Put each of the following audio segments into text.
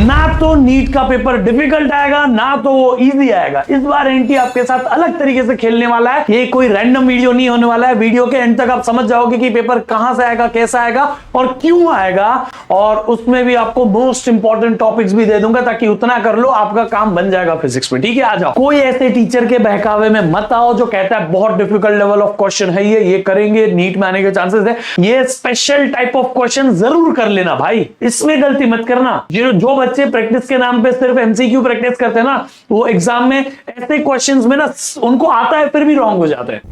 ना तो नीट का पेपर डिफिकल्ट आएगा ना तो वो इजी आएगा। इस बार एनटीए आपके साथ अलग तरीके से खेलने वाला है। ये कोई रैंडम वीडियो नहीं होने वाला है। वीडियो के एंड तक आप समझ जाओगे कि पेपर कहां से आएगा, कैसा आएगा और क्यों आएगा, और उसमें भी आपको मोस्ट इंपॉर्टेंट टॉपिक्स भी दे दूंगा ताकि उतना कर लो आपका काम बन जाएगा फिजिक्स में। ठीक है, आ जाओ। कोई ऐसे टीचर के बहकावे में मत आओ जो कहता है बहुत डिफिकल्ट लेवल ऑफ क्वेश्चन है, ये करेंगे, नीट में आने के चांसेस है। ये स्पेशल टाइप ऑफ क्वेश्चन जरूर कर लेना भाई, इसमें गलती मत करना। जो बच्चे प्रैक्टिस के नाम पे सिर्फ एमसीक्यू प्रैक्टिस करते हैं ना, वो एग्जाम में ऐसे क्वेश्चंस में ना उनको आता है फिर भी रॉन्ग हो जाते हैं।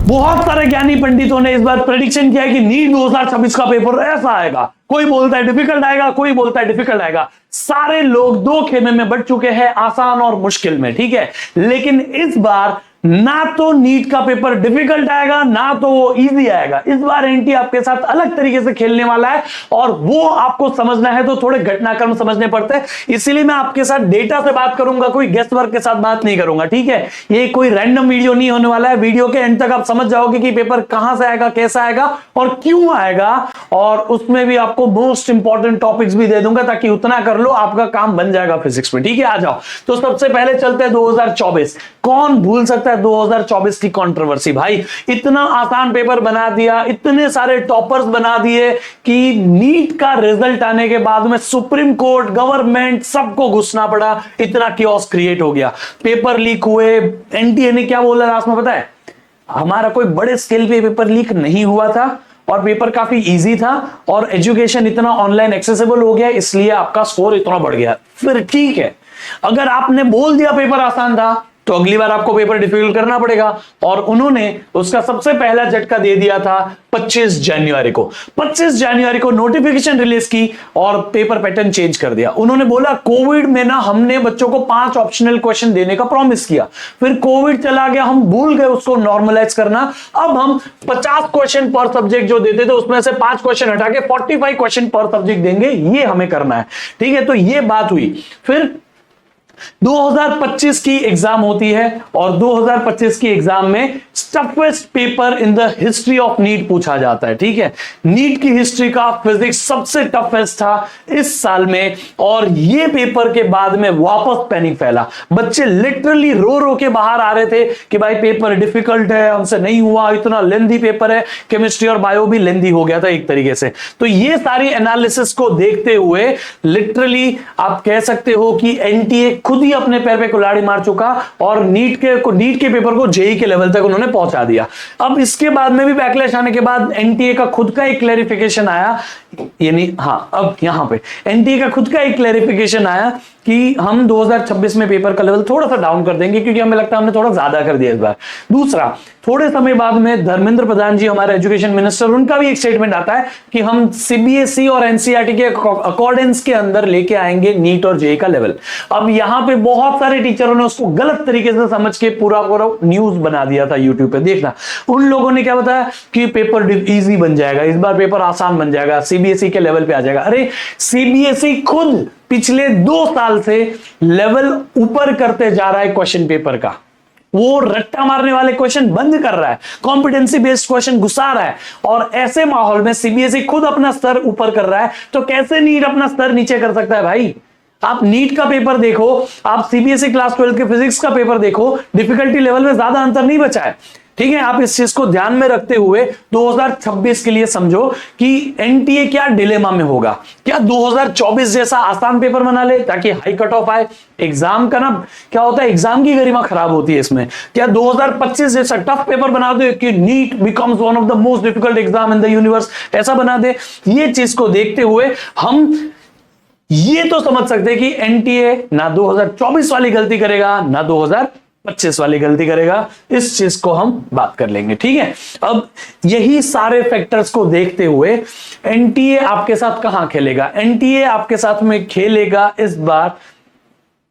बहुत सारे ज्ञानी पंडितों ने इस बार प्रेडिक्शन किया है कि नीट 2026 का पेपर ऐसा आएगा। कोई बोलता है डिफिकल्ट आएगा, कोई बोलता है डिफिकल्ट आएगा। सारे लोग दो खेमे में बट चुके हैं, आसान और मुश्किल में। ठीक है, लेकिन इस बार ना तो नीट का पेपर डिफिकल्ट आएगा ना तो वो इजी आएगा। इस बार एनटीए आपके साथ अलग तरीके से खेलने वाला है और वो आपको समझना है तो थोड़े घटनाक्रम समझने पड़ते हैं। इसीलिए मैं आपके साथ डेटा से बात करूंगा, कोई गेस वर्क के साथ बात नहीं करूंगा। ठीक है, ये कोई रैंडम वीडियो नहीं होने वाला है। वीडियो के एंड तक आप समझ जाओगे कि पेपर कहां से आएगा, कैसा आएगा और क्यों आएगा, और उसमें भी आपको मोस्ट इंपॉर्टेंट टॉपिक्स भी दे दूंगा ताकि उतना कर लो आपका काम बन जाएगा फिजिक्स में। ठीक है, आ जाओ। तो सबसे पहले चलते हैं 2024। कौन भूल सकता है 2024 की कंट्रोवर्सी भाई। इतना आसान पेपर बना दिया, इतने सारे टॉपर्स बना दिए कि नीट का रिजल्ट आने के बाद में सुप्रीम कोर्ट, गवर्नमेंट सबको घुसना पड़ा। इतना कियोस क्रिएट हो गया, पेपर लीक हुए। एनटीए ने क्या बोला लास्ट में पता है? हमारा कोई बड़े स्केल पे पेपर लीक नहीं हुआ था और पेपर काफी इजी था और एजुकेशन इतना ऑनलाइन एक्सेसिबल हो गया, इसलिए आपका स्कोर इतना बढ़ गया। फिर ठीक है, अगर आपने बोल दिया पेपर आसान था तो अगली बार आपको पेपर डिफिकल्ट करना पड़ेगा, और उन्होंने उसका सबसे पहला झटका दे दिया था 25 जनवरी को। 25 जनवरी को नोटिफिकेशन रिलीज की और पेपर पैटर्न चेंज कर दिया। उन्होंने बोला कोविड में ना हमने बच्चों को 5 ऑप्शनल क्वेश्चन देने का प्रॉमिस किया, फिर कोविड चला गया, हम भूल गए उसको नॉर्मलाइज करना। अब हम 50 क्वेश्चन पर सब्जेक्ट जो देते थे उसमें से 5 क्वेश्चन हटा के 45 क्वेश्चन पर सब्जेक्ट देंगे, ये हमें करना है। ठीक है, तो ये बात हुई। फिर 2025 की एग्जाम होती है और 2025 की एग्जाम में toughest paper in the history of NEET पूछा जाता है। ठीक है, नीट की हिस्ट्री का फिजिक्स सबसे टफेस्ट था इस साल में, और ये पेपर के बाद में वापस पैनिक फैला। बच्चे लिटरली रो रो के बाहर आ रहे थे कि भाई पेपर डिफिकल्ट है, हमसे नहीं हुआ, इतना लेंथी पेपर है। केमिस्ट्री और बायो भी लेंथी हो गया था एक तरीके से। तो ये सारी एनालिसिस को देखते हुए लिटरली आप कह सकते हो कि एनटीए खुद ही अपने पैर पे कुल्हाड़ी मार चुका और नीट के पेपर को जेई के लेवल तक उन्होंने पहुंचा दिया। अब इसके बाद में भी बैकलैश आने के बाद एनटीए का खुद का एक क्लैरिफिकेशन आया, यानी हाँ, अब यहां पे एनटीए का खुद का एक क्लैरिफिकेशन आया कि हम 2026 में पेपर का लेवल थोड़ा सा डाउन कर देंगे क्योंकि हमें लगता है हमने थोड़ा ज्यादा कर दिया इस बार। दूसरा, थोड़े समय बाद में धर्मेंद्र प्रधान जी, हमारे एजुकेशन मिनिस्टर, उनका भी एक स्टेटमेंट आता है कि हम सीबीएसई और एनसीईआरटी के अकॉर्डेंस के अंदर लेके आएंगे नीट और जेईई का लेवल। अब यहां पे बहुत सारे टीचरों ने उसको गलत तरीके से समझ के पूरा न्यूज बना दिया था यूट्यूब पे। देखना, उन लोगों ने क्या बताया कि पेपर इजी बन जाएगा, इस बार पेपर आसान बन जाएगा, सीबीएसई के लेवल पे आ जाएगा। अरे सीबीएसई खुद पिछले 2 साल से लेवल ऊपर करते जा रहा है क्वेश्चन पेपर का। वो रट्टा मारने वाले क्वेश्चन बंद कर रहा है, कॉम्पिटेंसी बेस्ड क्वेश्चन घुसा रहा है, और ऐसे माहौल में सीबीएसई खुद अपना स्तर ऊपर कर रहा है, तो कैसे नीट अपना स्तर नीचे कर सकता है भाई? आप नीट का पेपर देखो, आप सीबीएसई क्लास 12 के फिजिक्स का पेपर देखो, डिफिकल्टी लेवल में ज्यादा अंतर नहीं बचा है। ठीक है, आप इस चीज को ध्यान में रखते हुए 2026 के लिए समझो कि एनटीए क्या डिलेमा में होगा। क्या 2024 जैसा आसान पेपर बना ले ताकि हाई कट ऑफ आए? एग्जाम का ना क्या होता है, एग्जाम की गरिमा खराब होती है इसमें। क्या 2025 जैसा टफ पेपर बना दे कि NEET becomes one of the most difficult exam in the universe, ऐसा बना दे? ये चीज को देखते हुए हम ये तो समझ सकते हैं कि एनटीए ना 2024 वाली गलती करेगा ना 2025 वाली गलती करेगा। इस चीज को हम बात कर लेंगे। ठीक है, अब यही सारे फैक्टर्स को देखते हुए एनटीए आपके साथ कहां खेलेगा? एनटीए आपके साथ में खेलेगा इस बार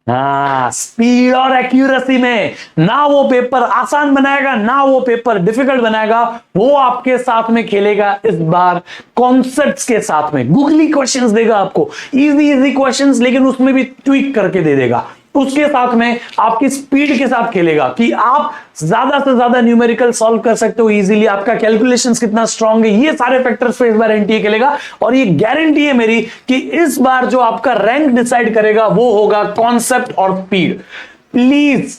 स्पीड और एक्यूरेसी में। ना वो पेपर आसान बनाएगा ना वो पेपर डिफिकल्ट बनाएगा, वो आपके साथ में खेलेगा इस बार कॉन्सेप्ट्स के साथ में। गूगली क्वेश्चंस देगा आपको, इजी क्वेश्चंस, लेकिन उसमें भी ट्वीक करके दे देगा। उसके साथ में आपकी स्पीड के साथ खेलेगा कि आप ज्यादा से ज्यादा न्यूमेरिकल सॉल्व कर सकते हो इजीली, आपका कैलकुलेशंस कितना स्ट्रांग है, ये सारे फैक्टर्स पे इस बार एनटीए खेलेगा। और ये गारंटी है मेरी कि इस बार जो आपका रैंक डिसाइड करेगा वो होगा कॉन्सेप्ट और स्पीड। प्लीज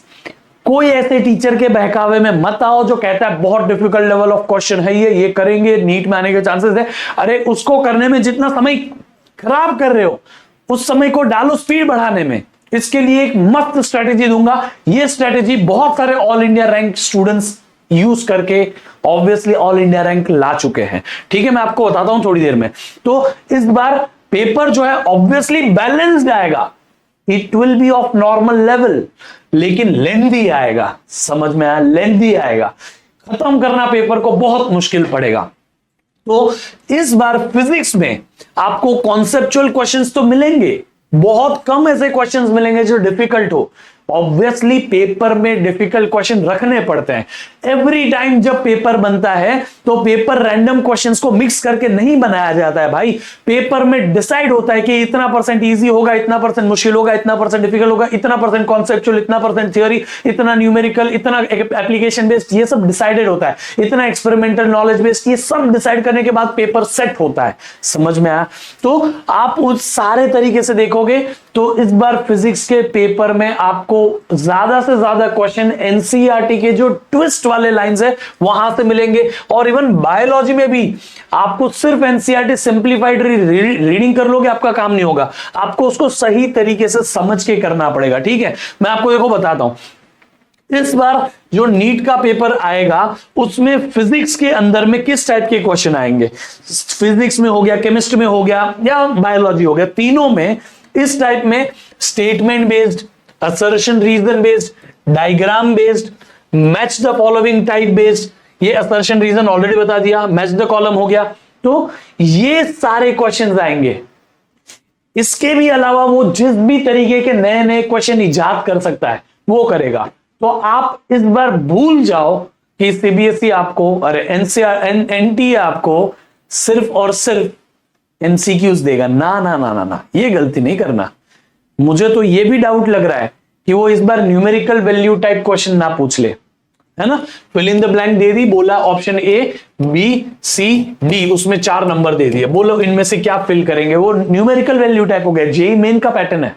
कोई ऐसे टीचर के बहकावे में मत आओ जो कहता है बहुत डिफिकल्ट लेवल ऑफ क्वेश्चन है, ये करेंगे नीट में आने के चांसेस है। अरे उसको करने में जितना समय खराब कर रहे हो उस समय को डालो स्पीड बढ़ाने में। इसके लिए एक मस्त स्ट्रेटेजी दूंगा, ये स्ट्रेटेजी बहुत सारे all India rank students use करके ऑब्वियसली ऑल इंडिया रैंक ला चुके हैं। ठीक है, मैं आपको बताता हूं थोड़ी देर में। तो इस बार पेपर जो है ऑब्वियसली बैलेंस्ड आएगा, it will be of normal level, लेकिन लेंथी आएगा। समझ में आया? लेंथी आएगा, खत्म करना पेपर को बहुत मुश्किल पड़ेगा। तो इस बार फिजिक्स में आपको कॉन्सेप्चुअल क्वेश्चंस तो मिलेंगे, बहुत कम ऐसे क्वेश्चंस मिलेंगे जो डिफिकल्ट हो। ऑब्वियसली पेपर में डिफिकल्ट क्वेश्चन रखने पड़ते हैं। एवरी टाइम जब पेपर बनता है तो पेपर रैंडम क्वेश्चंस को मिक्स करके नहीं बनाया जाता है भाई। पेपर में डिसाइड होता है कि इतना परसेंट इजी होगा, इतना परसेंट मुश्किल होगा, इतना परसेंट डिफिकल्ट होगा, इतना परसेंट कॉन्सेप्चुअल, इतना परसेंट थ्योरी, इतना न्यूमेरिकल, इतना एप्लीकेशन बेस्ड, ये सब डिसाइडेड होता है, इतना एक्सपेरिमेंटल नॉलेज बेस्ड, ये सब डिसाइड करने के बाद पेपर सेट होता है। समझ में आया? तो आप उस सारे तरीके से देखोगे तो इस बार फिजिक्स के पेपर में आपको ज्यादा से ज्यादा क्वेश्चन एनसीईआरटी के जो ट्विस्ट वाले लाइंस है वहां से मिलेंगे। और इवन बायोलॉजी में भी आपको सिर्फ एनसीईआरटी सिंप्लीफाइड रीडिंग कर लोगे आपका काम नहीं होगा, आपको उसको सही तरीके से समझ के करना पड़ेगा। ठीक है, मैं आपको देखो बताता हूं। इस बार जो नीट का पेपर आएगा उसमें फिजिक्स के अंदर में किस टाइप के क्वेश्चन आएंगे, फिजिक्स में हो गया, केमिस्ट्री में हो गया या बायोलॉजी हो गया, तीनों में इस टाइप में statement based, assertion reason based, diagram based, match the following type based, ये असर्शन रीजन ऑलरेडी बता दिया, मैच द कॉलम हो गया। तो ये सारे क्वेश्चंस आएंगे। इसके भी अलावा वो जिस भी तरीके के नए नए क्वेश्चन इजाद कर सकता है वो करेगा। तो आप इस बार भूल जाओ कि सीबीएसई आपको, अरे एनटीए आपको सिर्फ और सिर्फ एमसीक्यूज देगा। ना ना ना ना ना, ये गलती नहीं करना। मुझे तो ये भी डाउट लग रहा है कि वो इस बार न्यूमेरिकल वैल्यू टाइप क्वेश्चन ना पूछ ले, है ना। फिल इन द ब्लैंक दे दी, बोला option A B C D, उसमें 4 नंबर दे दिए, बोलो इनमें से क्या फिल करेंगे। वो न्यूमेरिकल वैल्यू टाइप हो गया, जेईई मेन का पैटर्न है।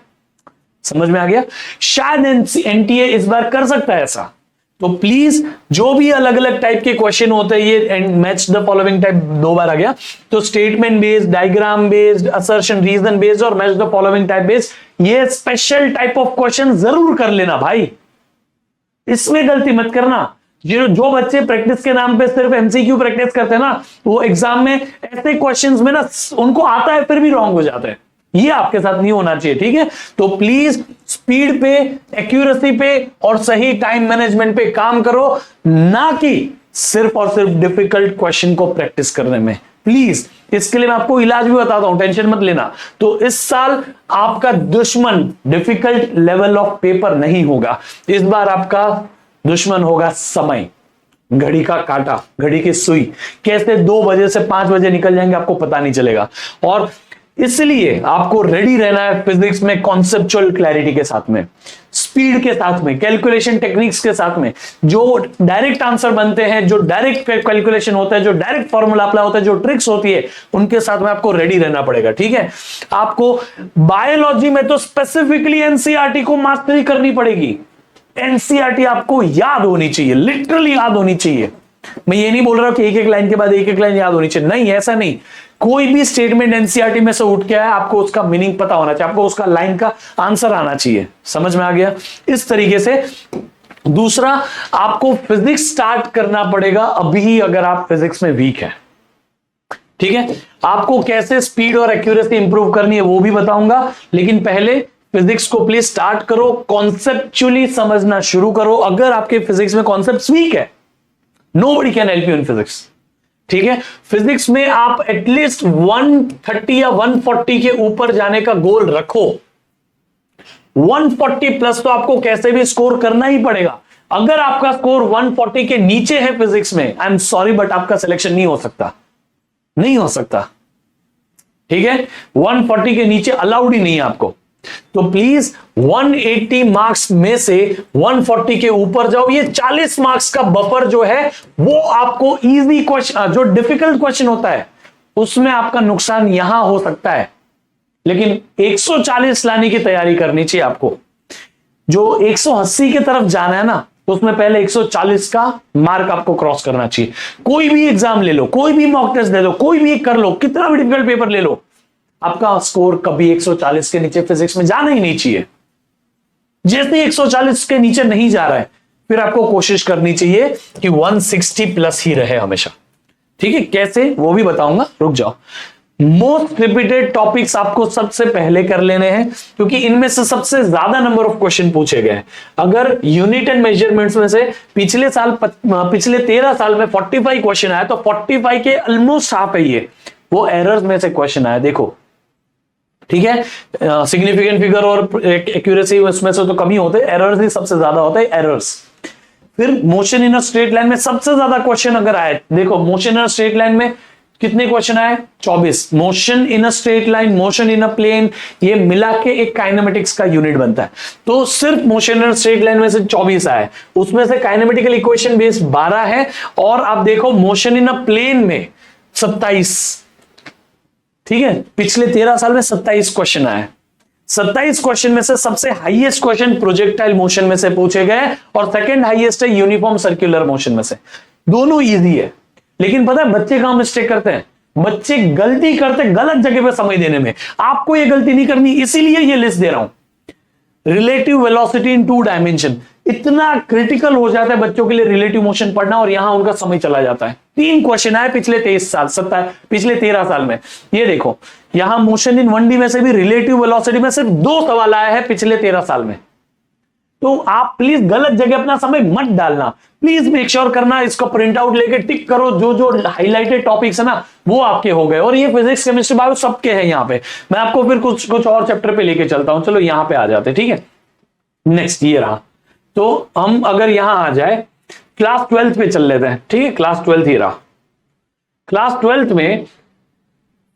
समझ में आ गया? शायद एनटीए इस बार कर सकता है ऐसा। तो प्लीज जो भी अलग अलग टाइप के क्वेश्चन होते हैं, ये मैच द फॉलोइंग टाइप 2 बार आ गया, तो statement based, diagram based, assertion reason based और match the following type based, ये स्पेशल टाइप ऑफ क्वेश्चन जरूर कर लेना भाई, इसमें गलती मत करना। जो बच्चे प्रैक्टिस के नाम पे सिर्फ एमसीक्यू प्रैक्टिस करते हैं ना, वो एग्जाम में ऐसे क्वेश्चंस में ना उनको आता है फिर भी रॉन्ग हो जाते हैं। ये आपके साथ नहीं होना चाहिए, ठीक है। तो प्लीज स्पीड पे, एक्यूरेसी पे और सही टाइम मैनेजमेंट पे काम करो, ना कि सिर्फ और सिर्फ डिफिकल्ट क्वेश्चन को प्रैक्टिस करने में। प्लीज, इसके लिए मैं आपको इलाज भी बताता हूं, टेंशन मत लेना। तो इस साल आपका दुश्मन डिफिकल्ट लेवल ऑफ पेपर नहीं होगा, इस बार आपका दुश्मन होगा समय, घड़ी का कांटा, घड़ी की सुई। कैसे 2 बजे से 5 बजे निकल जाएंगे आपको पता नहीं चलेगा। और इसलिए आपको रेडी रहना है फिजिक्स में कॉन्सेप्चुअल क्लैरिटी के साथ में, स्पीड के साथ में, कैलकुलेशन टेक्निक्स के साथ में, जो डायरेक्ट आंसर बनते हैं, जो डायरेक्ट कैलकुलेशन होता है, जो डायरेक्ट फॉर्मूला अप्लाई होता है, जो ट्रिक्स होती है, उनके साथ में आपको रेडी रहना पड़ेगा, ठीक है। आपको बायोलॉजी में तो स्पेसिफिकली एनसीईआरटी को मास्टरी करनी पड़ेगी। एनसीईआरटी आपको याद होनी चाहिए, लिटरली याद होनी चाहिए। मैं ये नहीं बोल रहा हूं कि एक एक लाइन के बाद एक एक लाइन याद होनी चाहिए, नहीं, ऐसा नहीं। कोई भी स्टेटमेंट एनसीईआरटी में से उठ के आया, आपको उसका मीनिंग पता होना चाहिए, आपको उसका लाइन का आंसर आना चाहिए। समझ में आ गया? इस तरीके से। दूसरा, आपको फिजिक्स स्टार्ट करना पड़ेगा अभी, अगर आप फिजिक्स में वीक है, ठीक है। आपको कैसे स्पीड और एक्यूरेसी इंप्रूव करनी है वो भी बताऊंगा, लेकिन पहले फिजिक्स को प्लीज स्टार्ट करो, कॉन्सेप्चुअली समझना शुरू करो। अगर आपके फिजिक्स में कॉन्सेप्ट वीक है, nobody can help you in physics, ठीक है। फिजिक्स में आप एटलीस्ट 130 या 140 के ऊपर जाने का गोल रखो। 140 प्लस तो आपको कैसे भी स्कोर करना ही पड़ेगा। अगर आपका स्कोर 140 के नीचे है फिजिक्स में, आई एम सॉरी बट आपका सिलेक्शन नहीं हो सकता, नहीं हो सकता, ठीक है। 140 के नीचे अलाउड ही नहीं है आपको। तो प्लीज 180 मार्क्स में से 140 के ऊपर जाओ। ये 40 मार्क्स का बफर जो है वो आपको इजी क्वेश्चन, जो डिफिकल्ट क्वेश्चन होता है उसमें आपका नुकसान यहां हो सकता है, लेकिन 140 लाने की तैयारी करनी चाहिए आपको। जो 180 की तरफ जाना है ना, तो उसमें पहले 140 का मार्क आपको क्रॉस करना चाहिए। कोई भी एग्जाम ले लो, कोई भी मॉक टेस्ट दे लो, कोई भी कर लो, कितना भी डिफिकल्ट पेपर ले लो, आपका स्कोर कभी 140 के नीचे फिजिक्स में जाना ही नहीं चाहिए। जैसे 140 के नीचे नहीं जा रहा है, फिर आपको कोशिश करनी चाहिए कि 160 प्लस ही रहे हमेशा। ठीक है, कैसे वो भी बताऊंगा, रुक जाओ। मोस्ट रिपीटेड टॉपिक्स आपको सबसे पहले कर लेने हैं, क्योंकि इनमें से सबसे ज्यादा नंबर ऑफ क्वेश्चन पूछे गए हैं। अगर यूनिट एंड मेजरमेंट्स में से पिछले 13 साल में 45 क्वेश्चन आया, तो 45 के ऑलमोस्ट हाफ है ये वो एरर्स में से क्वेश्चन आया। देखो, ठीक है, सिग्निफिकेंट फिगर और एक्यूरेसी उसमें से तो कमी होते, एरर्स ही सबसे ज्यादा होता है, एरर्स। फिर motion in a straight line में सबसे ज्यादा क्वेश्चन अगर आए, देखो motion in a straight line में कितने क्वेश्चन आए, 24। Motion in a straight line, motion in a plane, ये मिला के एक काइनेमेटिक्स का यूनिट बनता है। तो सिर्फ motion in a straight line में से 24 आए, उसमें से काइनेमेटिकल इक्वेशन बेस्ड 12 है, और आप देखो मोशन इन अ प्लेन में 27। ठीक है, पिछले 13 साल में 27 क्वेश्चन आए। 27 क्वेश्चन में से सबसे हाईएस्ट क्वेश्चन प्रोजेक्टाइल मोशन में से पूछे गए, और सेकंड हाईएस्ट है यूनिफॉर्म सर्कुलर मोशन में से। दोनों इजी है, लेकिन पता है बच्चे कहां मिस्टेक करते हैं, बच्चे गलती करते गलत जगह पे समय देने में। आपको ये गलती नहीं करनी, इसीलिए ये लिस्ट दे रहा हूं। रिलेटिव वेलोसिटी इन 2 डायमेंशन इतना क्रिटिकल हो जाता है बच्चों के लिए, रिलेटिव मोशन पढ़ना, और यहां उनका समय चला जाता है। 3 क्वेश्चन आए पिछले 13 साल में। ये देखो, यहां मोशन इन 1D में से भी रिलेटिव वेलोसिटी में सिर्फ 2 सवाल आया है पिछले 13 साल में। तो आप प्लीज गलत जगह अपना समय मत डालना, प्लीज मेक श्योर करना, इसको प्रिंट आउट लेके टिक करो, जो जो हाईलाइटेड टॉपिक्स है ना वो आपके हो गए। और ये फिजिक्स केमिस्ट्री बायो सबके हैं यहाँ पे। मैं आपको फिर कुछ और चैप्टर पे लेके चलता हूं। चलो यहाँ पे आ जाते, ठीक है। नेक्स्ट ये रहा, तो हम अगर यहां आ जाए क्लास 12 पे चल लेते हैं, ठीक है। क्लास 12 ही रहा। क्लास 12 में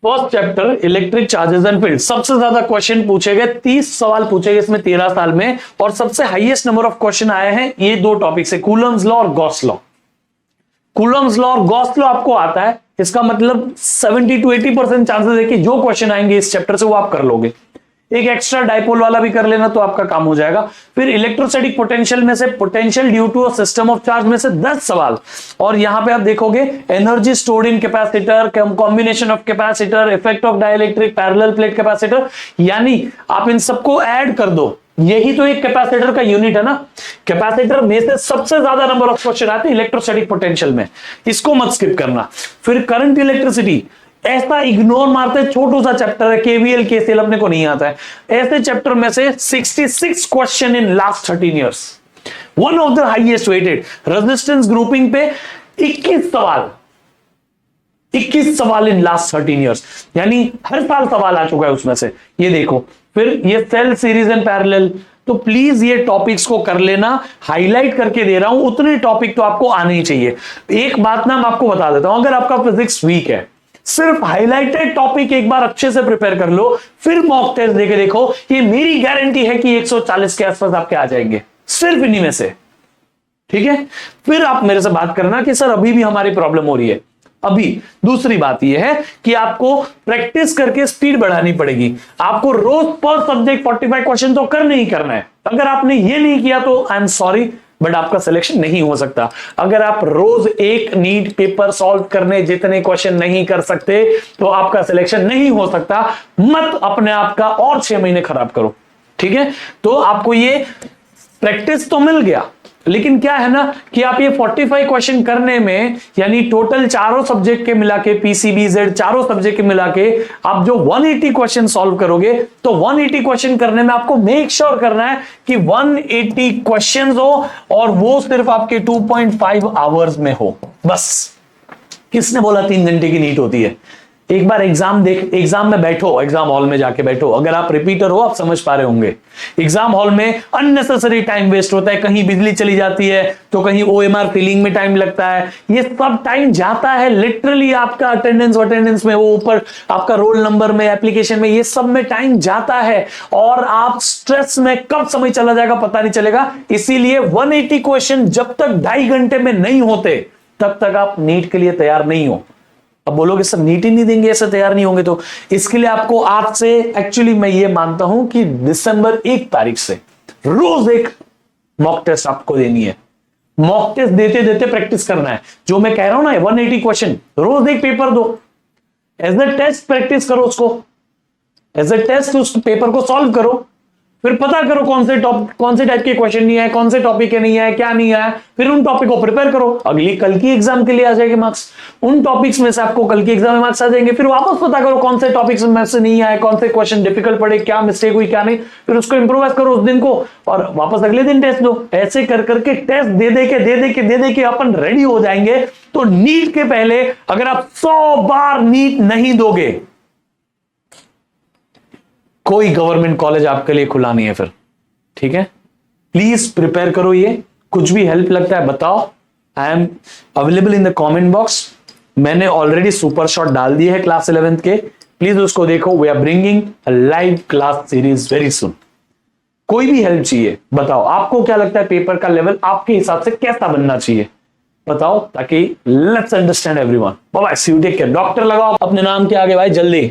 first chapter electric charges and field, सबसे ज्यादा क्वेश्चन पूछे गए, 30 सवाल पूछे गए इसमें 13 साल में, और सबसे हाईएस्ट नंबर ऑफ क्वेश्चन आए हैं ये 2 टॉपिक से, कूलम्स लॉ और गॉस लॉ। कूलम्स लॉ और गॉस लॉ आपको आता है, इसका मतलब 70 to 80% चांसेस है कि जो क्वेश्चन आएंगे इस चैप्टर से वो आप कर लोगे। एक एक्स्ट्रा डाइपोल वाला भी कर लेना तो आपका काम हो जाएगा। फिर इलेक्ट्रोस्टैटिक पोटेंशियल में से potential due to a system of charge में से 10 सवाल, और यहां पे आप देखोगे energy stored in capacitor, combination of capacitor, effect of dielectric, parallel plate capacitor, यानी आप इन सबको ऐड कर दो, यही तो एक कैपेसिटर का यूनिट है ना। कैपेसिटर में से सबसे ज्यादा नंबर ऑफ क्वेश्चन आते हैं इलेक्ट्रोस्टैटिक पोटेंशियल में, इसको मत स्किप करना। फिर करंट इलेक्ट्रिसिटी, ऐसा इग्नोर मारते, छोटू सा चैप्टर है, केवीएल केसीएल अपने को नहीं आता है। ऐसे चैप्टर में से 66 question in last 13 years, one of the highest weighted. Resistance grouping पे 21 सवाल इन लास्ट 13 इयर्स, यानी हर साल सवाल आ चुका है उसमें से। ये देखो, फिर ये सेल सीरीज एंड पैरेलल, तो प्लीज ये टॉपिक्स को कर लेना, हाईलाइट करके दे रहा हूं, उतने टॉपिक तो आपको आने ही चाहिए। एक बात ना मैं आपको बता देता हूं, अगर आपका फिजिक्स वीक है, सिर्फ हाईलाइटेड टॉपिक एक बार अच्छे से प्रिपेयर कर लो, फिर मॉक टेस्ट देके देखो, ये मेरी गारंटी है कि 140 के आसपास आपके आ जाएंगे, सिर्फ इन्हीं में से, ठीक है। फिर आप मेरे से बात करना कि सर अभी भी हमारी प्रॉब्लम हो रही है। अभी दूसरी बात यह है कि आपको प्रैक्टिस करके स्पीड बढ़ानी पड़ेगी। आपको रोज पर सब्जेक्ट 45 क्वेश्चन तो करना ही करना है। अगर आपने ये नहीं किया तो आई एम सॉरी, बट आपका सिलेक्शन नहीं हो सकता। अगर आप रोज एक नीट पेपर सॉल्व करने जितने क्वेश्चन नहीं कर सकते तो आपका सिलेक्शन नहीं हो सकता। मत अपने आप का और 6 महीने खराब करो, ठीक है। तो आपको ये प्रैक्टिस तो मिल गया, लेकिन क्या है ना कि आप ये 45 क्वेश्चन करने में, यानी टोटल चारों सब्जेक्ट के मिला के, पीसीबी जेड चारों सब्जेक्ट के मिला के आप जो 180 क्वेश्चन सॉल्व करोगे, तो 180 क्वेश्चन करने में आपको मेक श्योर करना है कि 180 क्वेश्चंस हो, और वो सिर्फ आपके 2.5 आवर्स में हो। बस, किसने बोला 3 घंटे की नीट होती है? एक बार एग्जाम में बैठो, एग्जाम हॉल में जाके बैठो। अगर आप रिपीटर हो, आप समझ पा रहे होंगे। एग्जाम हॉल में अननेसेसरी टाइम वेस्ट होता है, कहीं बिजली चली जाती है तो कहीं ओएमआर फिलिंग में टाइम लगता है, ये सब टाइम जाता है लिटरली आपका अटेंडेंस में, वो ऊपर आपका रोल नंबर में, एप्लीकेशन में, ये सब में टाइम जाता है और आप स्ट्रेस में कब समय चला जाएगा पता नहीं चलेगा। इसीलिए 180 क्वेश्चन जब तक 2.5 घंटे में नहीं होते तब तक आप नीट के लिए तैयार नहीं हो। अब बोलोगे सर नीट ही नहीं देंगे, ऐसे तैयार नहीं होंगे, तो इसके लिए आपको आज से, एक्चुअली मैं ये मानता हूं कि दिसंबर 1 तारीख से रोज एक मॉक टेस्ट आपको देनी है। मॉक टेस्ट देते देते प्रैक्टिस करना है। जो मैं कह रहा हूं ना 180 क्वेश्चन, रोज एक पेपर दो, एज अ टेस्ट प्रैक्टिस करो उसको, एज अ टेस्ट उस पेपर को सॉल्व करो, फिर पता करो कौन से टाइप के क्वेश्चन नहीं है, कौन से टॉपिक के नहीं है, क्या नहीं है, फिर उन टॉपिक को प्रिपेयर करो। कल की एग्जाम के लिए आ जाएंगे मार्क्स, उन टॉपिक्स में से आपको कल की एग्जाम में मार्क्स आ जाएंगे। फिर वापस पता करो कौन से टॉपिक्स में से नहीं आए, कौन से क्वेश्चन डिफिकल्ट पड़े, क्या मिस्टेक हुई क्या नहीं, फिर उसको इंप्रूवाइज करो उस दिन को और वापस अगले दिन टेस्ट दो। ऐसे कर करके टेस्ट दे के अपन रेडी हो जाएंगे। तो नीट के पहले अगर आप 100 बार नीट नहीं दोगे, कोई गवर्नमेंट कॉलेज आपके लिए खुला नहीं है फिर, ठीक है। प्लीज प्रिपेयर करो। ये कुछ भी हेल्प लगता है बताओ, I am available in the comment box. मैंने ऑलरेडी सुपर शॉट डाल दिए है क्लास 11th के, प्लीज उसको देखो। We are bringing a live class series very soon. कोई भी हेल्प चाहिए बताओ, आपको क्या लगता है पेपर का लेवल आपके हिसाब से कैसा बनना चाहिए बताओ, ताकि let's understand everyone. Bye bye, see you, take care. Doctor लगाओ अपने नाम के आगे भाई जल्दी।